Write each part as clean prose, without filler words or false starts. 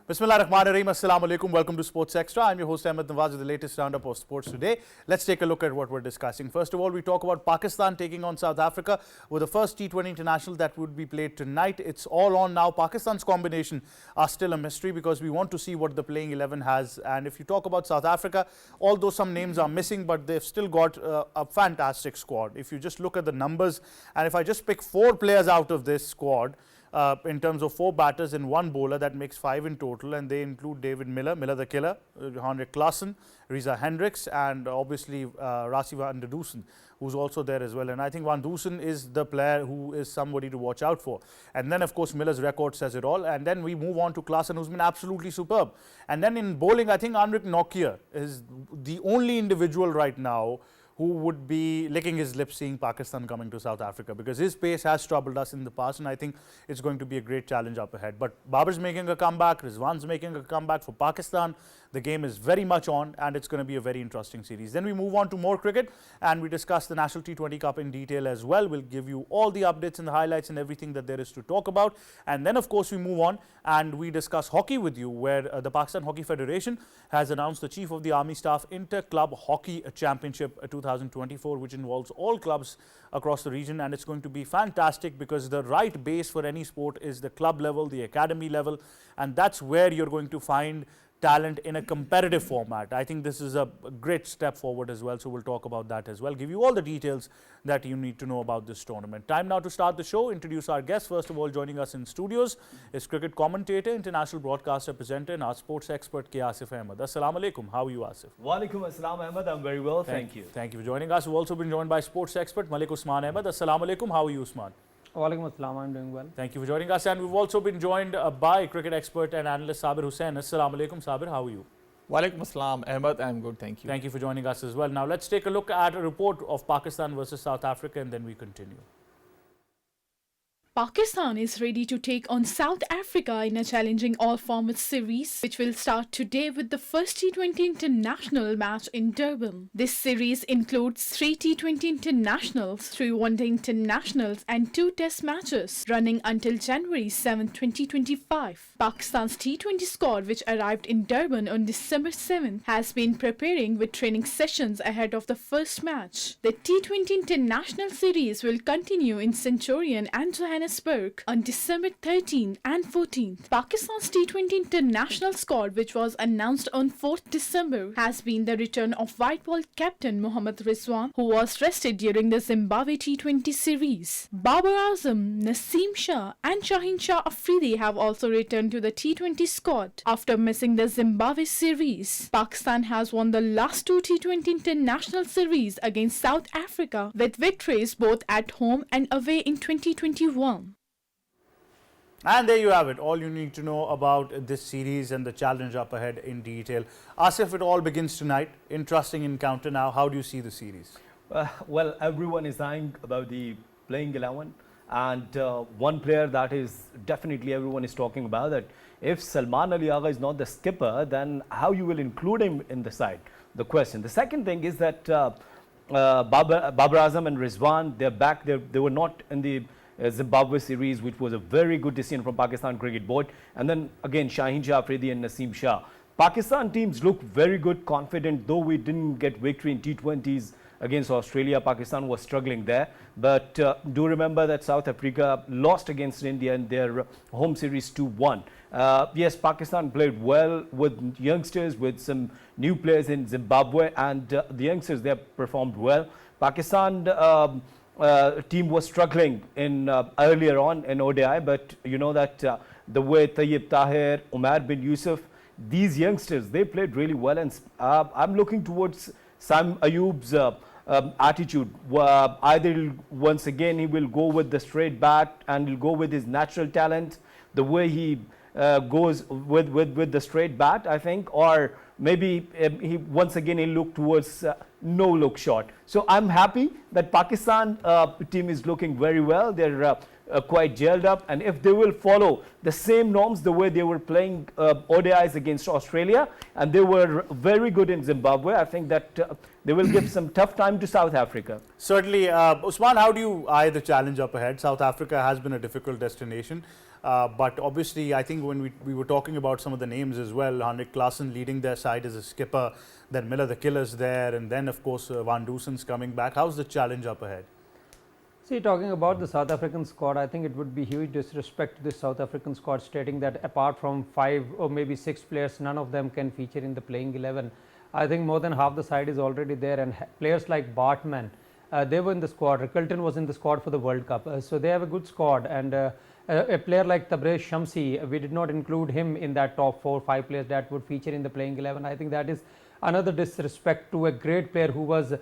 Bismillahirrahmanirrahim. Assalamu alaikum. Welcome to Sports Extra. I'm your host Ahmed Nawaz with the latest roundup of sports today. Let's take a look at what we're discussing. First of all, we talk about Pakistan taking on South Africa with the first T20 international that would be played tonight. It's all on now. Pakistan's combination are still a mystery because we want to see what the playing 11 has. And if you talk about South Africa, although some names are missing, but they've still got a fantastic squad. If you just look at the numbers, and if I just pick 4 players out of this squad, in terms of 4 batters and 1 bowler, that makes 5 in total, and they include David Miller, Miller the Killer, Henrik Klaassen, Reza Hendricks, and obviously Rassie van der Dussen, who's also there as well. And I think Van Dusen is the player who is somebody to watch out for. And then, of course, Miller's record says it all. And then we move on to Klaassen, who's been absolutely superb. And then in bowling, I think Anrich Nortje is the only individual right now who would be licking his lips seeing Pakistan coming to South Africa, because his pace has troubled us in the past, and I think it's going to be a great challenge up ahead. But Babar's making a comeback, Rizwan's making a comeback for Pakistan. The game is very much on, and it's going to be a very interesting series. Then we move on to more cricket, and we discuss the National T20 Cup in detail as well. We'll give you all the updates and the highlights and everything that there is to talk about. And then, of course, we move on and we discuss hockey with you, where the Pakistan Hockey Federation has announced the Chief of the Army Staff Inter-Club Hockey Championship 2024, which involves all clubs across the region, and it's going to be fantastic because the right base for any sport is the club level, the academy level, and that's where you're going to find talent in a competitive format. I think this is a great step forward as well, so we'll talk about that as well, give you all the details that you need to know about this tournament. Time now to start the show, introduce our guests. First of all, joining us in studios is cricket commentator, international broadcaster, presenter and our sports expert K. Asif Ahmed. Assalamu alaikum. How are you, Asif? Walaikum assalam, Ahmed. I'm very well, thank you. Thank you for joining us. We've also been joined by sports expert Malik Usman Ahmed. Assalamu alaikum. How are you, Usman? Walaikum assalam, I'm doing well. Thank you for joining us. And we've also been joined by cricket expert and analyst Sabir Hussain. Assalamu alaikum. Sabir, how are you? Walaikum assalam, Ahmed. I'm good, thank you. Thank you for joining us as well. Now let's take a look at a report of Pakistan versus South Africa, and then we continue. Pakistan is ready to take on South Africa in a challenging all-format series, which will start today with the first T20 international match in Durban. This series includes 3 T20 internationals, 3 one-day internationals and 2 test matches, running until January 7, 2025. Pakistan's T20 squad, which arrived in Durban on December 7th, has been preparing with training sessions ahead of the first match. The T20 international series will continue in Centurion and Johannesburg on December 13th and 14th. Pakistan's T20 international squad, which was announced on 4th December, has been the return of white ball captain Mohammad Rizwan, who was rested during the Zimbabwe T20 series. Babar Azam, Naseem Shah and Shaheen Shah Afridi have also returned to the T20 squad after missing the Zimbabwe series. Pakistan has won the last 2 T20 international series against South Africa, with victories both at home and away in 2021. And there you have it, all you need to know about this series and the challenge up ahead in detail. Asif, it all begins tonight. Interesting encounter now. How do you see the series? Well, everyone is saying about the playing 11, and one player that is definitely everyone is talking about, that if Salman Ali Agha is not the skipper, then how you will include him in the side? The question. The second thing is that Babar Azam and Rizwan, they're back. They were not in the Zimbabwe series, which was a very good decision from Pakistan Cricket Board. And then again, Shaheen Shah Afridi and Naseem Shah. Pakistan teams look very good, confident, though we didn't get victory in T20s against Australia. Pakistan was struggling there. But do remember that South Africa lost against India in their home series 2-1. Yes, Pakistan played well with youngsters, with some new players in Zimbabwe, and the youngsters, they performed well. Pakistan team was struggling in earlier on in ODI, but you know that the way Tayyib Tahir, Umar bin Yusuf, these youngsters, they played really well, and I'm looking towards Sam Ayub's attitude. Either once again he will go with the straight bat and he'll go with his natural talent, the way he goes with the straight bat, I think, or maybe he once again he'll look towards no look shot. So I'm happy that Pakistan team is looking very well. They're quite gelled up, and if they will follow the same norms the way they were playing ODIs against Australia, and they were very good in Zimbabwe, I think that they will give some tough time to South Africa. Certainly. Usman, how do you eye the challenge up ahead? South Africa has been a difficult destination. But obviously, I think when we were talking about some of the names as well, Henrik Klaassen leading their side as a skipper, then Miller the Killer's there, and then of course Van Deusen's coming back. How's the challenge up ahead? See, talking about the South African squad, I think it would be huge disrespect to the South African squad stating that apart from 5 or maybe 6 players, none of them can feature in the playing 11. I think more than half the side is already there, and players like Bartman, they were in the squad. Rickelton was in the squad for the World Cup. So they have a good squad, and a player like Tabraiz Shamsi, we did not include him in that top 4 or 5 players that would feature in the playing 11. I think that is another disrespect to a great player who was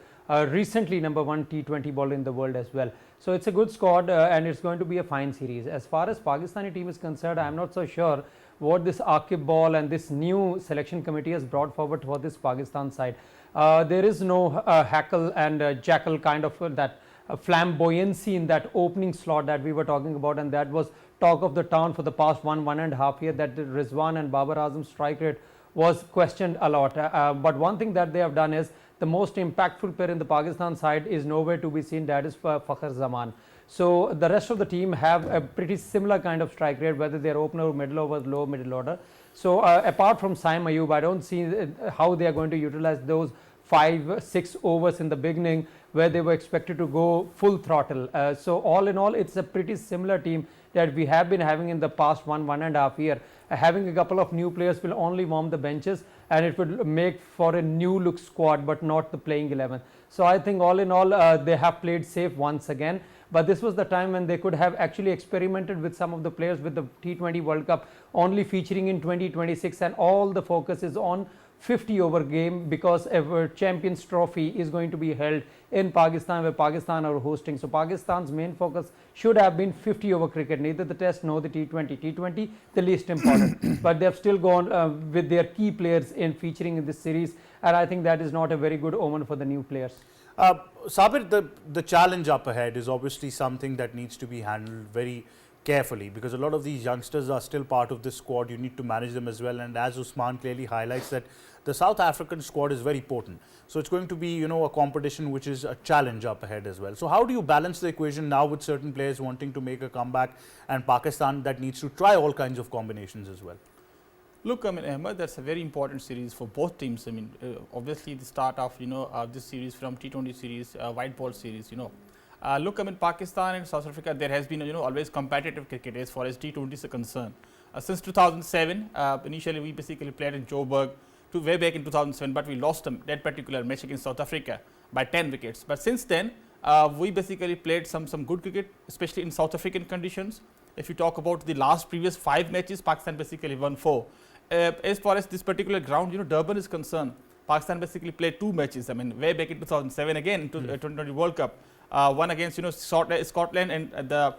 recently #1 T20 bowler in the world as well. So it's a good squad, and it's going to be a fine series. As far as Pakistani team is concerned, I am not so sure what this Aqib Ball and this new selection committee has brought forward for this Pakistan side. There is no hackle and jackal kind of that flamboyancy in that opening slot that we were talking about, and that was talk of the town for the past 1.5 years, that Rizwan and Babar Azam's strike rate was questioned a lot. But one thing that they have done is the most impactful player in the Pakistan side is nowhere to be seen, that is Fakhar Zaman. So the rest of the team have a pretty similar kind of strike rate, whether they are opener or middle over, low middle order. So apart from Saim Ayub, I don't see how they are going to utilize those 5-6 overs in the beginning where they were expected to go full throttle. So all in all, it's a pretty similar team that we have been having in the past 1.5 years. Having a couple of new players will only warm the benches, and it would make for a new look squad, but not the playing 11. So I think all in all, they have played safe once again. But this was the time when they could have actually experimented with some of the players with the T20 World Cup only featuring in 2026, and all the focus is on 50 over game, because a Champions Trophy is going to be held in Pakistan, where Pakistan are hosting. So Pakistan's main focus should have been 50 over cricket, neither the test nor the T20. T20 the least important, but they have still gone with their key players in featuring in this series, and I think that is not a very good omen for the new players. Sabir, the challenge up ahead is obviously something that needs to be handled very carefully, because a lot of these youngsters are still part of this squad. You need to manage them as well, and as Usman clearly highlights, that the South African squad is very potent. So it's going to be, you know, a competition which is a challenge up ahead as well. So how do you balance the equation now with certain players wanting to make a comeback, and Pakistan that needs to try all kinds of combinations as well? Look, I mean, Ahmed, that's a very important series for both teams. I mean, obviously the start of, this series from T20 series, white ball series, look, I mean, Pakistan and South Africa, there has been, always competitive cricket as far as T20s are concerned. Since 2007, initially we basically played in Joburg to way back in 2007, but we lost that particular match against South Africa by 10 wickets. But since then, we basically played some good cricket, especially in South African conditions. If you talk about the previous 5 matches, Pakistan basically won 4. As far as this particular ground, Durban is concerned, Pakistan basically played 2 matches. I mean, way back in 2007 again, in 2020 World Cup. One against Scotland, and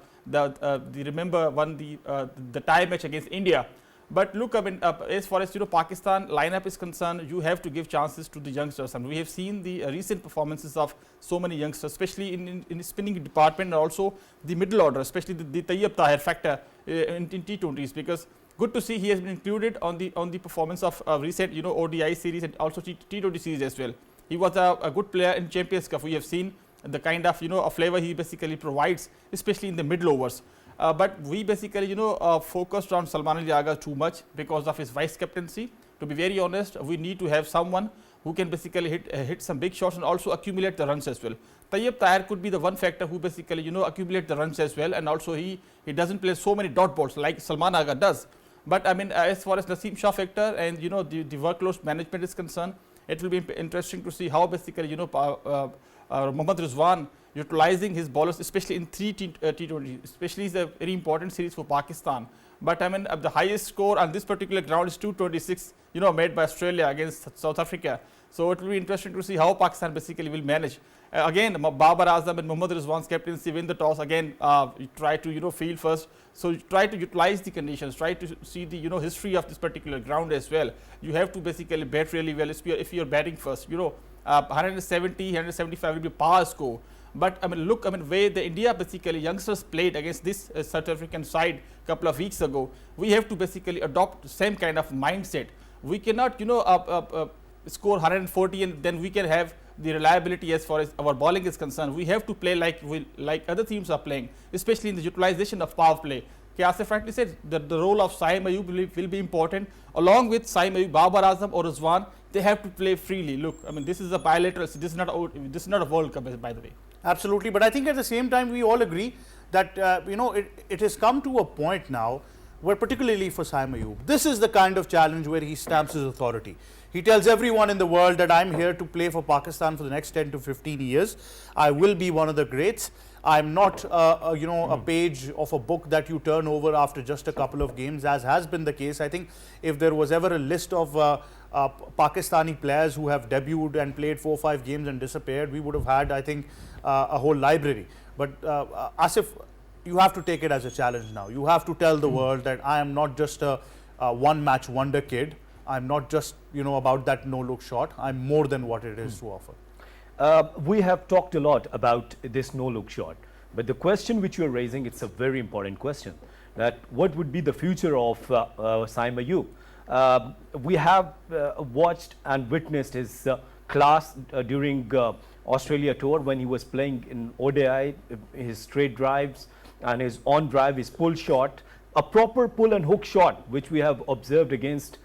remember won the tie match against India. But look, I mean, as far as Pakistan lineup is concerned, you have to give chances to the youngsters, and we have seen the recent performances of so many youngsters, especially in the spinning department, and also the middle order, especially the Tayyab Tahir factor in T20s, because good to see he has been included on the performance of recent ODI series and also T20 series as well. He was a good player in Champions Cup. We have seen the kind of a flavor he basically provides, especially in the middle overs. But we basically focused on Salman Ali Agha too much because of his vice captaincy. To be very honest, we need to have someone who can basically hit some big shots and also accumulate the runs as well. Tayyab Tahir could be the one factor who basically accumulate the runs as well, and also he doesn't play so many dot balls like Salman Agha does. But I mean, as far as Naseem Shah factor and the workload management is concerned, it will be interesting to see how basically Mohammad Rizwan utilizing his bowlers, especially in T20, especially is a very important series for Pakistan. But I mean, the highest score on this particular ground is 226, made by Australia against South Africa. So it will be interesting to see how Pakistan basically will manage. Again, Babar Azam and Mohammad Rizwan's captaincy win the toss. Again, you try to field first. So you try to utilize the conditions, try to see the history of this particular ground as well. You have to basically bat really well if you're batting first. 170, 175 will be power score. But I mean, look, I mean, way the India basically youngsters played against this South African side couple of weeks ago. We have to basically adopt the same kind of mindset. We cannot, score 140 and then we can have the reliability as far as our bowling is concerned. We have to play like other teams are playing, especially in the utilization of power play. Asif rightly said that the role of Saim Ayub will be important. Along with Saim Ayub, Babar Azam or Rizwan, they have to play freely. Look, I mean, this is a bilateral. This is not a World Cup, by the way. Absolutely, but I think at the same time we all agree that it has come to a point now where, particularly for Saim Ayub, this is the kind of challenge where he stamps his authority. He tells everyone in the world that I'm here to play for Pakistan for the next 10 to 15 years. I will be one of the greats. I'm not a page of a book that you turn over after just a couple of games, as has been the case. I think if there was ever a list of Pakistani players who have debuted and played 4 or 5 games and disappeared, we would have had, I think, a whole library. But Asif, you have to take it as a challenge now. You have to tell the world that I am not just a one-match wonder kid. I'm not just about that no-look shot. I'm more than what it is to offer. We have talked a lot about this no-look shot, but the question which you are raising, it's a very important question. That what would be the future of Saim Ayub? We have watched and witnessed his class during Australia tour when he was playing in ODI, his straight drives and his on drive, his pull shot, a proper pull and hook shot, which we have observed against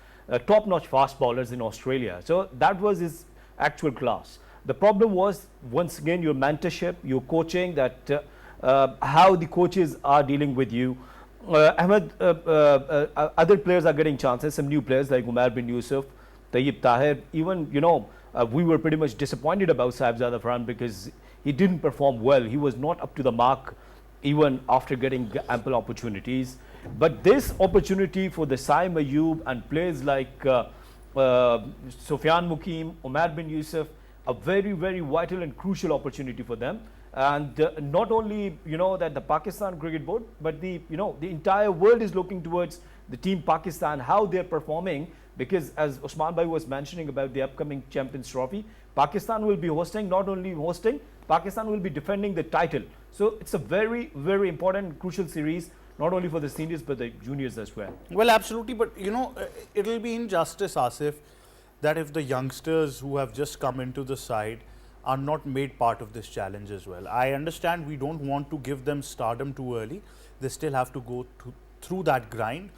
top-notch fast bowlers in Australia. So that was his actual class. The problem was, once again, your mentorship, your coaching, that how the coaches are dealing with you. Ahmed, other players are getting chances, some new players like Umar bin Yusuf, Tayyib Tahir. Even, we were pretty much disappointed about Sahibzada Farhan because he didn't perform well. He was not up to the mark even after getting ample opportunities. But this opportunity for the Saim Ayub and players like Sufyan Mukim, Umar bin Yusuf, a very, very vital and crucial opportunity for them. And not only, that the Pakistan Cricket Board, but the entire world is looking towards the team Pakistan, how they're performing, because as Usman Bhai was mentioning about the upcoming Champions Trophy, Pakistan will be hosting, not only hosting, Pakistan will be defending the title. So it's a very, very important, crucial series, not only for the seniors, but the juniors as well. Well, absolutely, but it'll be injustice, Asif, that if the youngsters who have just come into the side are not made part of this challenge as well. I understand we don't want to give them stardom too early. They still have to go through that grind.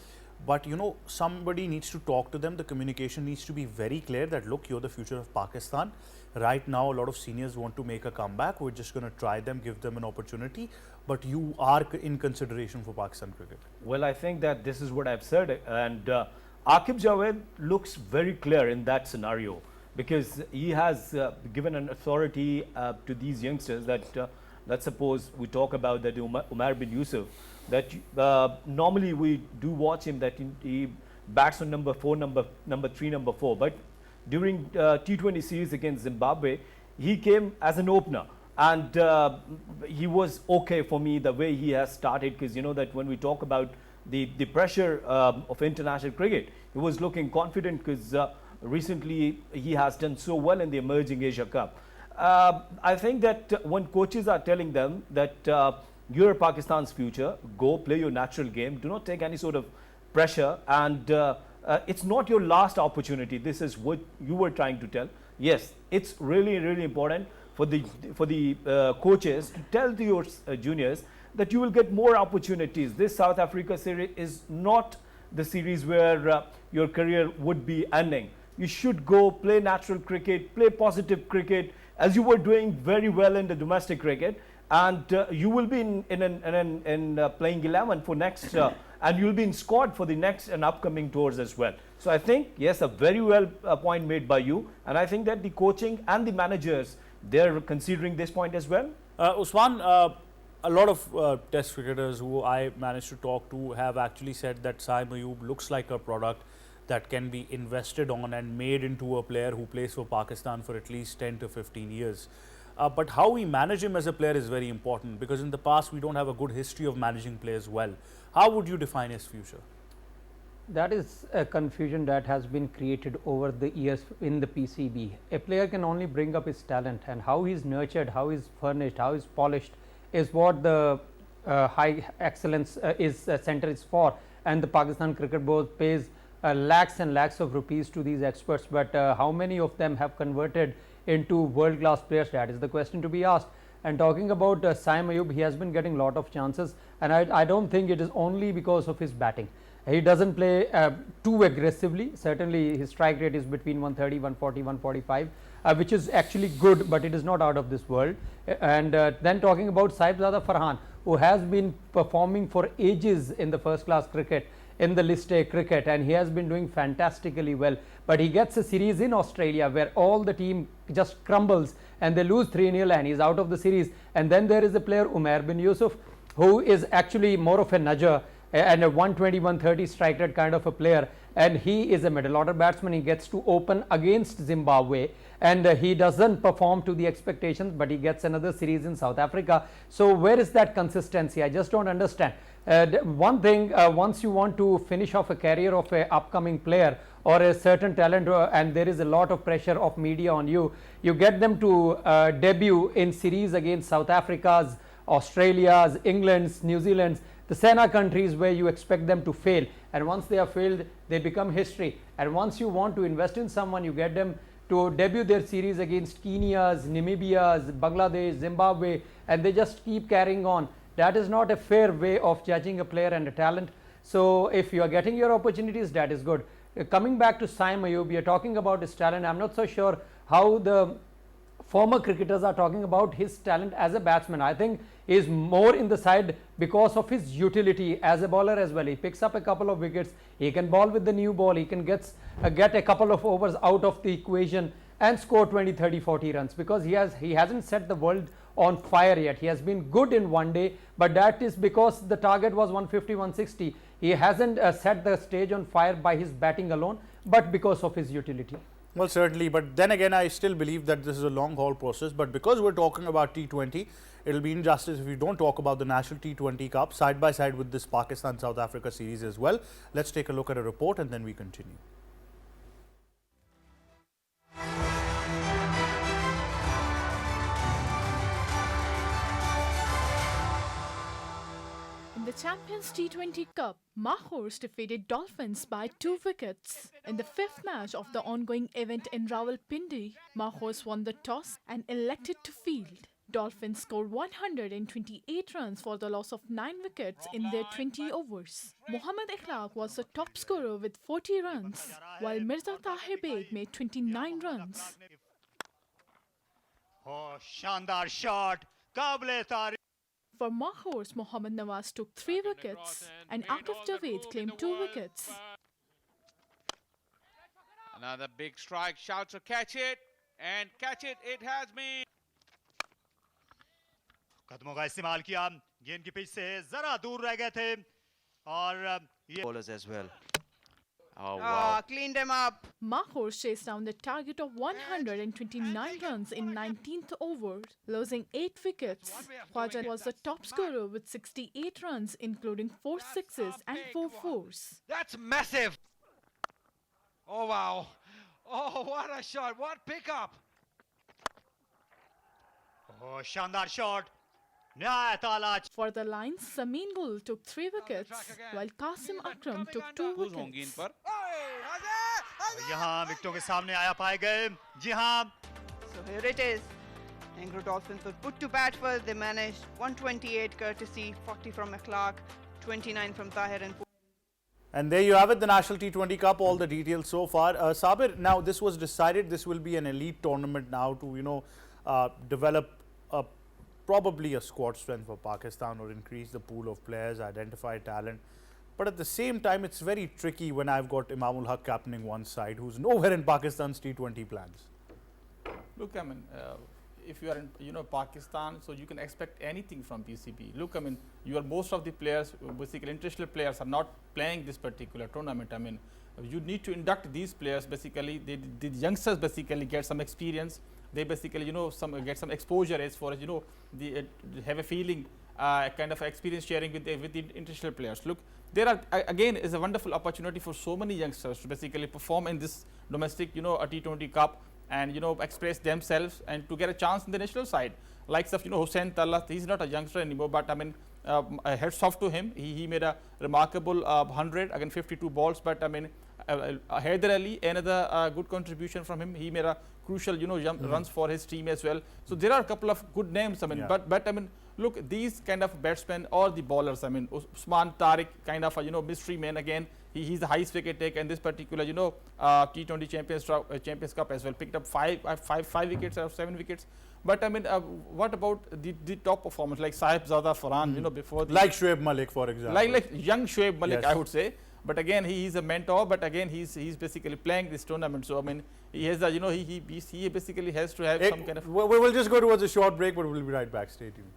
But somebody needs to talk to them. The communication needs to be very clear that, look, you're the future of Pakistan. Right now, a lot of seniors want to make a comeback. We're just going to try them, give them an opportunity. But you are in consideration for Pakistan cricket. Well, I think that this is what I've said. And Aqib Javed looks very clear in that scenario, because he has given an authority to these youngsters that, let's suppose we talk about that Umar bin Yusuf, that normally we do watch him that he bats on number 4, number 3, number 4. But during T20 series against Zimbabwe, he came as an opener. And he was okay for me the way he has started, because that when we talk about the pressure of international cricket, he was looking confident because recently he has done so well in the Emerging Asia Cup. I think that when coaches are telling them that you're Pakistan's future, go play your natural game, do not take any sort of pressure, and it's not your last opportunity. This is what you were trying to tell. Yes, it's really, really important for the coaches to tell to your juniors that you will get more opportunities. This South Africa series is not the series where your career would be ending. You should go play natural cricket, play positive cricket, as you were doing very well in the domestic cricket, and you will be in playing 11 for next, and you'll be in squad for the next and upcoming tours as well. So I think, yes, a very well point made by you, and I think that the coaching and the managers, they're considering this point as well. Usman, a lot of test cricketers who I managed to talk to have actually said that Saim Ayub looks like a product that can be invested on and made into a player who plays for Pakistan for at least 10 to 15 years. But how we manage him as a player is very important, because in the past we don't have a good history of managing players well. How would you define his future? That is a confusion that has been created over the years in the PCB. A player can only bring up his talent, and how he is nurtured, how he is furnished, how he is polished is what the high excellence center is for, and the Pakistan Cricket Board pays lakhs and lakhs of rupees to these experts, but how many of them have converted into world class players? That is the question to be asked. And talking about Saim Ayub, he has been getting lot of chances, and I don't think it is only because of his batting. He doesn't play too aggressively. Certainly his strike rate is between 130, 140, 145, which is actually good, but it is not out of this world. And then talking about Saibzada Farhan, who has been performing for ages in the first class cricket, in the list A cricket, and he has been doing fantastically well, but he gets a series in Australia where all the team just crumbles and they lose 3-0 and he's out of the series. And then there is a player, Umair bin Yusuf, who is actually more of a nudger and a 120, 130 strike rate kind of a player, and he is a middle order batsman. He gets to open against Zimbabwe, and he doesn't perform to the expectations, but he gets another series in South Africa. So where is that consistency? I just don't understand. One thing, once you want to finish off a career of a upcoming player or a certain talent, and there is a lot of pressure of media on you, you get them to debut in series against South Africa's, Australia's, England's, New Zealand's, the Sena countries where you expect them to fail, and once they have failed, they become history. And once you want to invest in someone, you get them to debut their series against Kenya's, Namibia's, Bangladesh, Zimbabwe, and they just keep carrying on. That is not a fair way of judging a player and a talent. So if you are getting your opportunities, that is good. Coming back to Saim Ayub, you are talking about his talent. I'm not so sure how the former cricketers are talking about his talent as a batsman. I think he is more in the side because of his utility as a bowler as well. He picks up a couple of wickets, he can bowl with the new ball, he can get a couple of overs out of the equation and score 20, 30, 40 runs, because he hasn't set the world on fire yet. He has been good in one day, but that is because the target was 150, 160. He hasn't set the stage on fire by his batting alone, but because of his utility. Well, certainly, but then again, I still believe that this is a long haul process. But because we're talking about T20, it'll be injustice if we don't talk about the National T20 Cup side by side with this Pakistan-South Africa series as well. Let's take a look at a report and then we continue. In the Champions T20 Cup, Mahors defeated Dolphins by 2 wickets. In the 5th match of the ongoing event in Rawalpindi, Mahors won the toss and elected to field. Dolphins scored 128 runs for the loss of 9 wickets in their 20 overs. Mohammad Ikhlaq was the top scorer with 40 runs, while Mirza Tahir Beg made 29 runs. Oh, Shandar shot. Kable Tariq. For Mahors, Mohammad Nawaz took 3 wickets and Akif Javed claimed 2 wickets. Another big strike, shouts to catch it, and catch it, it has been. कदमों का इस्तेमाल किया गेंद की pitch से जरा दूर रह गए थे और ये bowlers as well. Oh, wow. Ah, cleaned him up. Mahors chased down the target of 129 runs in 19th over, losing 8 wickets. Khwaja was the top scorer with 68 runs, including 4 sixes and 4 fours. That's massive. Oh, wow. Oh, what a shot. What pickup. oh, शानदार shot नहायत आला For the Lions, Samin Gul took 3 wickets, while Qasim Akram took 2 wickets. यहाँ विकेटों के सामने आया पाए गए जी हाँ So here it is. Anglo Dolphins were put to bat first. They managed 128 courtesy, 40 from Akhlaq, 29 from Tahir and And there you have it, the National T20 Cup, all the details so far. Sabir, now this was decided, this will be an elite tournament now to, develop probably a squad strength for Pakistan or increase the pool of players, identify talent. But at the same time, it's very tricky when I've got Imamul Haq captaining one side, who's nowhere in Pakistan's T20 plans. Look, I mean, if you are in, Pakistan, so you can expect anything from PCB. Look, I mean, most of the players, basically international players, are not playing this particular tournament. I mean, you need to induct these players. Basically, the youngsters basically get some experience. They basically, get some exposure as far as they have a feeling kind of experience sharing with the international players. Look, there are again is a wonderful opportunity for so many youngsters to basically perform in this domestic, a T20 Cup, and express themselves and to get a chance in the national side. Likes of Hussain Tallat, he's not a youngster anymore, but I mean heads off to him. He made a remarkable 100 again 52 balls, but I mean Haider Ali, another good contribution from him. He made a crucial runs for his team as well. So there are a couple of good names. I mean, but I mean, look, these kind of batsmen or the bowlers. I mean, Usman Tariq, kind of a mystery man again. He's the highest wicket taker in this particular T20 Champions Cup as well. Picked up five wickets out of 7 wickets. But I mean, what about the top performers like Saib Zada Farhan? Before like Shoaib Malik, for example. Like young Shoaib Malik, Yes. I would say. But again, he is a mentor. But again, he's basically playing this tournament. So I mean, he has he basically has to have some kind of. We will just go towards a short break, but we'll be right back. Stay tuned.